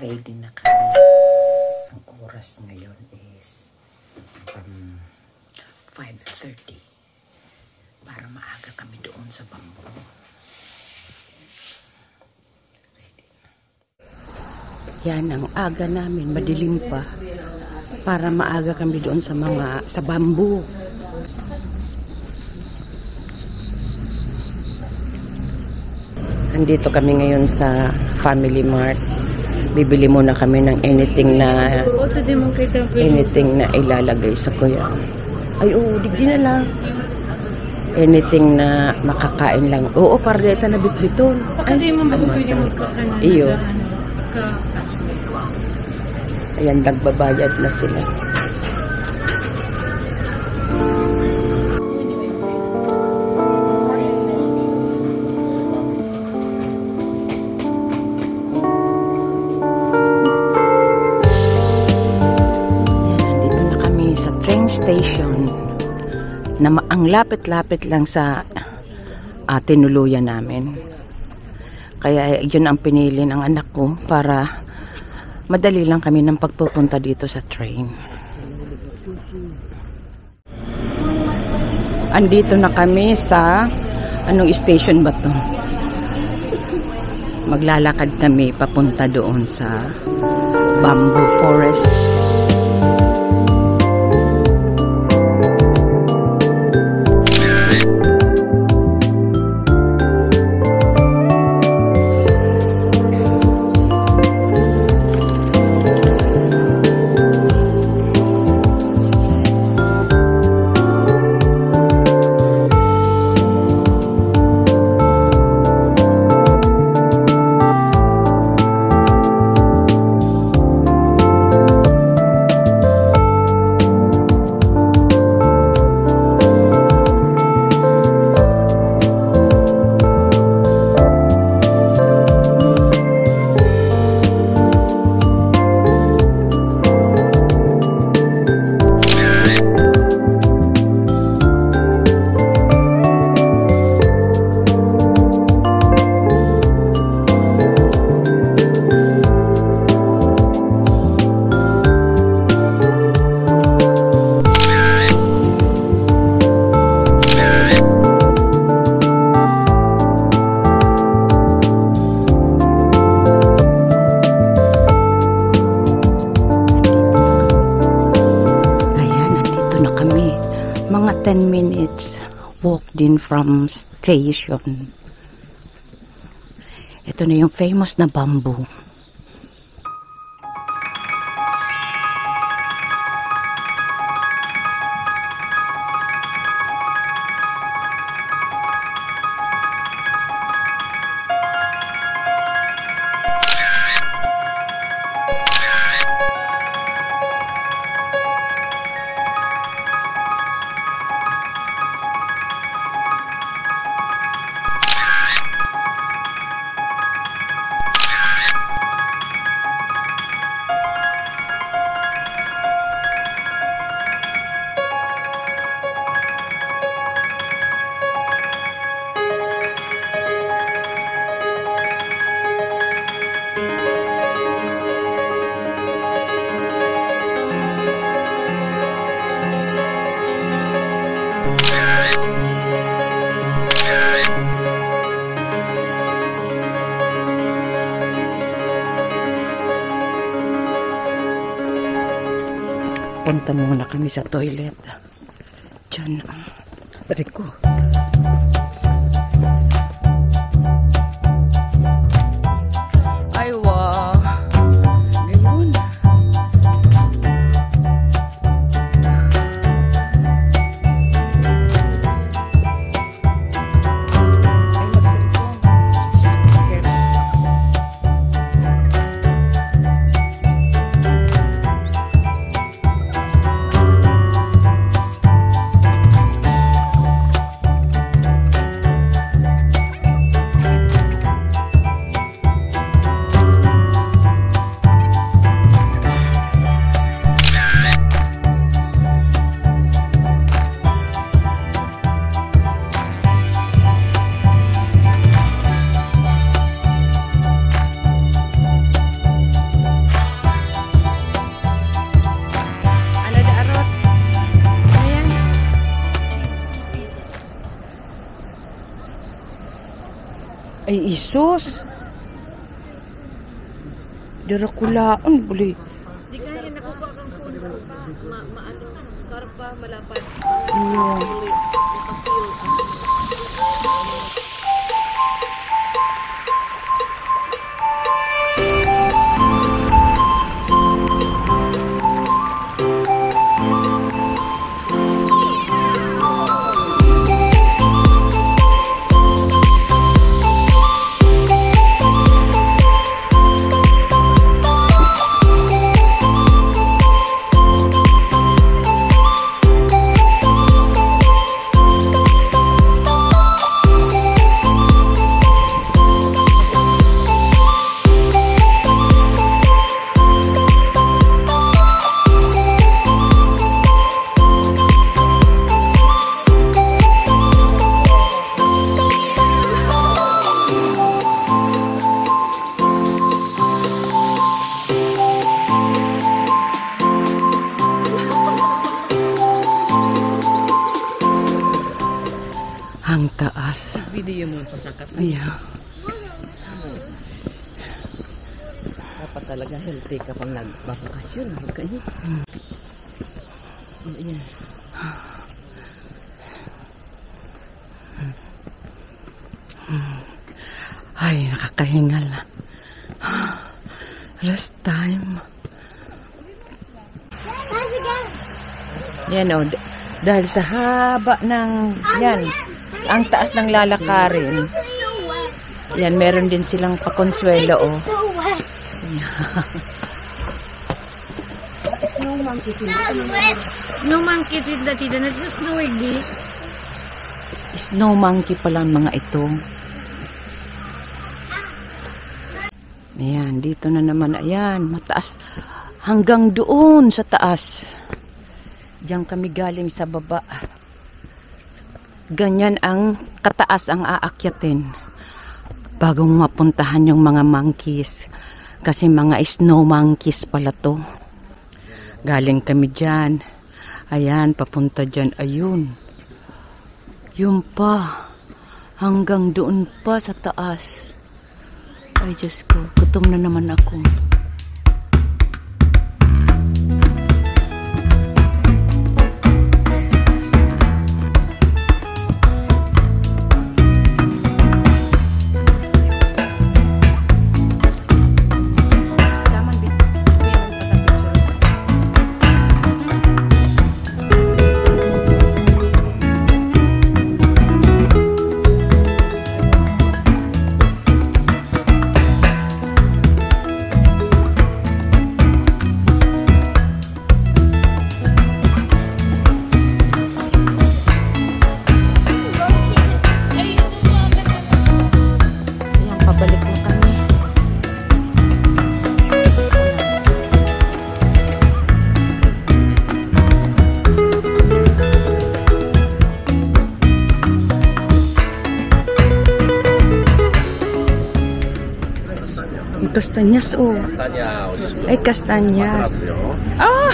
ready na kami. Ang oras ngayon is 5:30 para maaga kami doon sa Bamboo. Yan ang aga namin, madilim pa, para maaga kami doon sa Bamboo. Andito kami ngayon sa Family Mart. Bibili muna kami ng anything na ilalagay sa kuya. Ay, oo, digdi na lang. Anything na makakain lang. Oo, para dito na bitbiton. Saka di mo pwede magkakanan. Iyo. Ayan, nagbabayad na sila. Station na ang lapit-lapit lang sa tinuluyan namin. Kaya yun ang pinili ng anak ko para madali lang kami ng pagpupunta dito sa train. Andito na kami sa anong station ba to? Maglalakad kami papunta doon sa Bamboo Forest. Mga 10 minutes walked in from station. Ito na yung famous na Bamboo. Punta muna kami sa toilet. Diyan ang tarik ko. Ay, wow. Ngayon. Ay, isos. Darakulaon, buli. Di kaya nakuha kang phone ko pa. Maano, karpa, malapad. Ayun. Ang taas. Video mo pa sakat. Ayan. Dapat talaga healthy ka pang nagbabakasyon. Huwag kayo. Ayan. Ay, nakakahingal na. Rest time. Yan o. Dahil sa haba ng, yan, ang taas ng lalakarin. Yan, meron din silang pakonsuelo o. Snow monkeys in Snow monkeys in the tita. Nag-snow hindi. Snow monkey pala ang mga ito. Ayan, dito na naman. Ayan, mataas. Hanggang doon sa taas. Diyan kami galing sa baba. Ganyan ang kataas ang aakyatin. Bago mapuntahan yung mga monkeys. Kasi mga snow monkeys pala to. Galing kami dyan. Ayan, papunta dyan. Ayun. Yun pa. Hanggang doon pa sa taas. Ay, Diyos ko. Gutom na naman ako. Kastanyas, oh. Ay, kastanyas. Oh,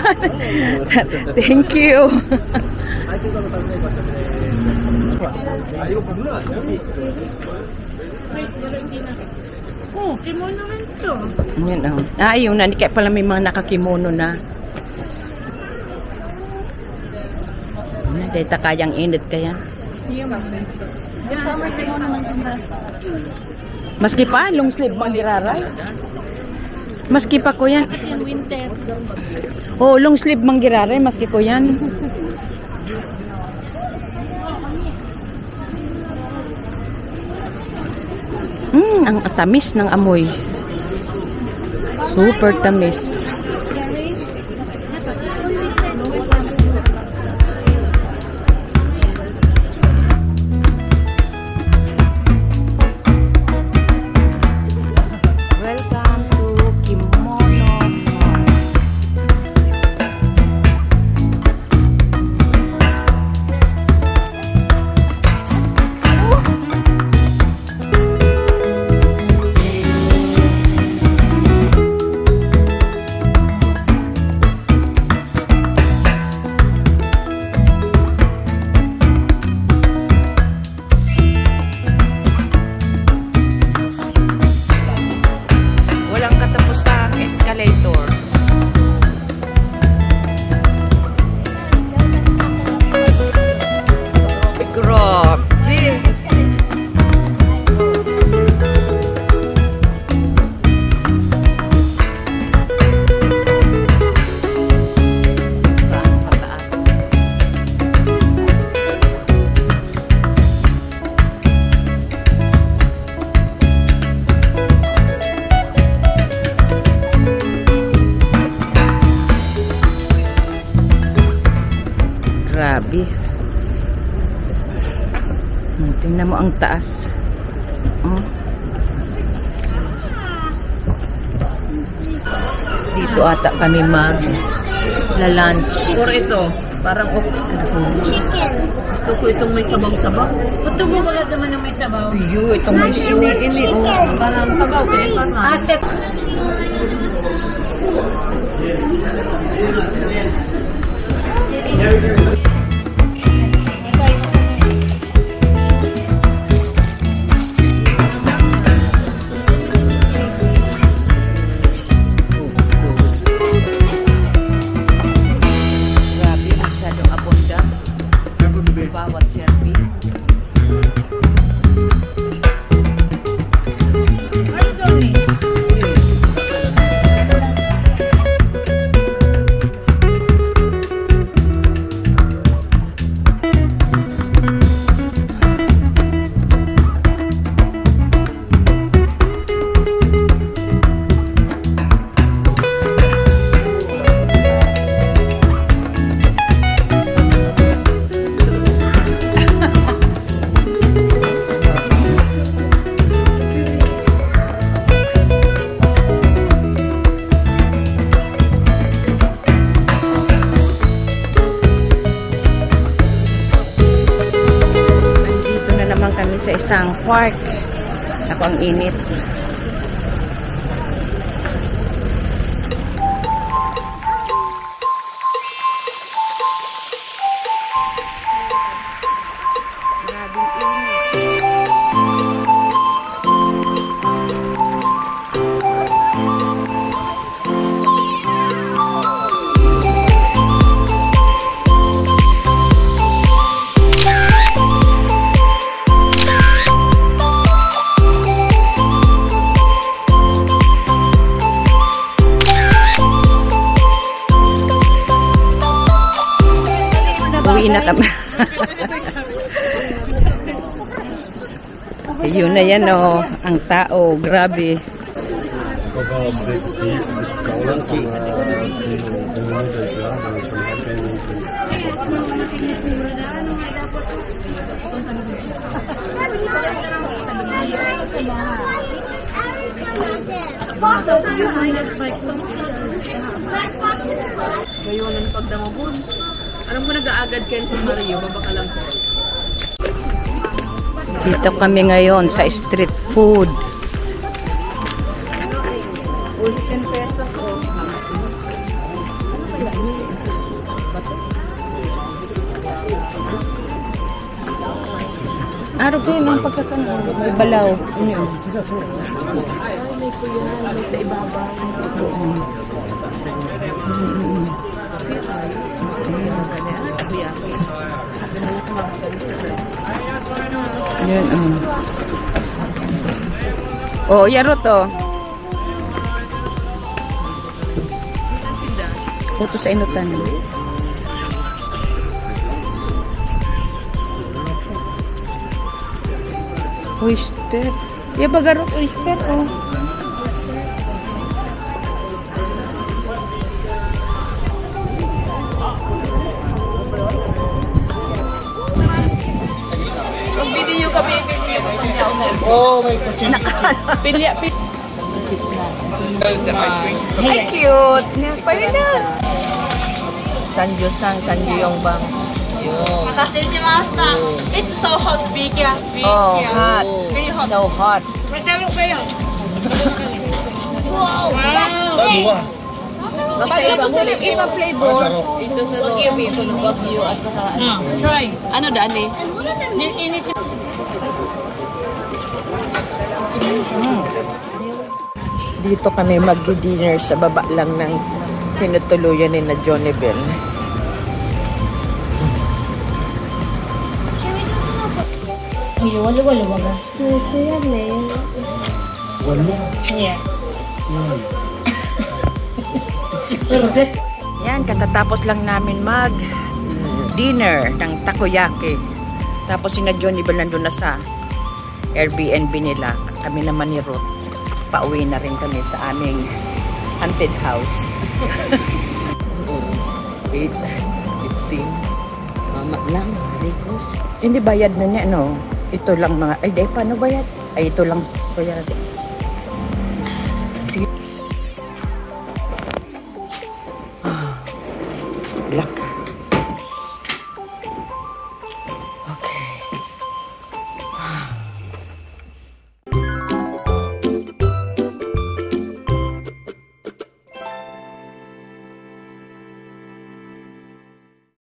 thank you. Oh, kimono rin to. Yan, oh. Ah, yung na. Kaya pala may mga nakakimono na. Dahil takayang init kaya. Maski pa, long sleeve manggiraray. Maski pa ko yan. Yung winter. Oh, long sleeve manggiraray, maski ko yan. Ang tamis ng amoy. Super tamis. Tingnan mo ang taas. Dito ata kami mag-lunch. Or ito, parang chicken. Gusto ko itong may sabaw-sabaw. Ito mo ba naman yung may sabaw? Iyo, itong may soup. Parang sabaw. Asep. Bawat serving. Sa isang park. Ako ang init. Uwi na kami. Ayun na yan oh, ang tao, grabe. Ngayon ang pagdamabon. Alam ko nag-aagad kayo sa Mario, mabakalang ko. Dito kami ngayon sa street food. 10 pesos ko. Araw ko yun ang pagkakano. May balaw. Ay, may kuya, may sa ibabaw. Yan, oh, yaro to. Puto sa inutan. Oyster. Ya bagarot oyster, oh. Video kami, video. Oh, may kutsina. Pilya. Ay, cute. Pwede na. Sanjo yung bang. It's so hot, Vika. Oh, hot. Very hot. So hot. Wow. Dalawa. Gusto lang iba flavor. Ito sa Wagyu. Wagyu at saka try. Ano daan eh? Dito kami mag-dinner sa baba lang ng tinutuluyan ni na Johnny Bell. Walo baga. Walo. Yeah. Yan, katatapos lang namin mag-dinner ng takoyaki. Tapos si na Johnny Bell nandun na sa Airbnb nila. Kami naman ni Ruth. Pauwi na rin kami sa aming haunted house. 8:15. Mama lang, Ricos. Hindi bayad na niya, no? Ito lang mga, ay di, paano ba yan? Ay, ito lang. Kaya, sige. Black.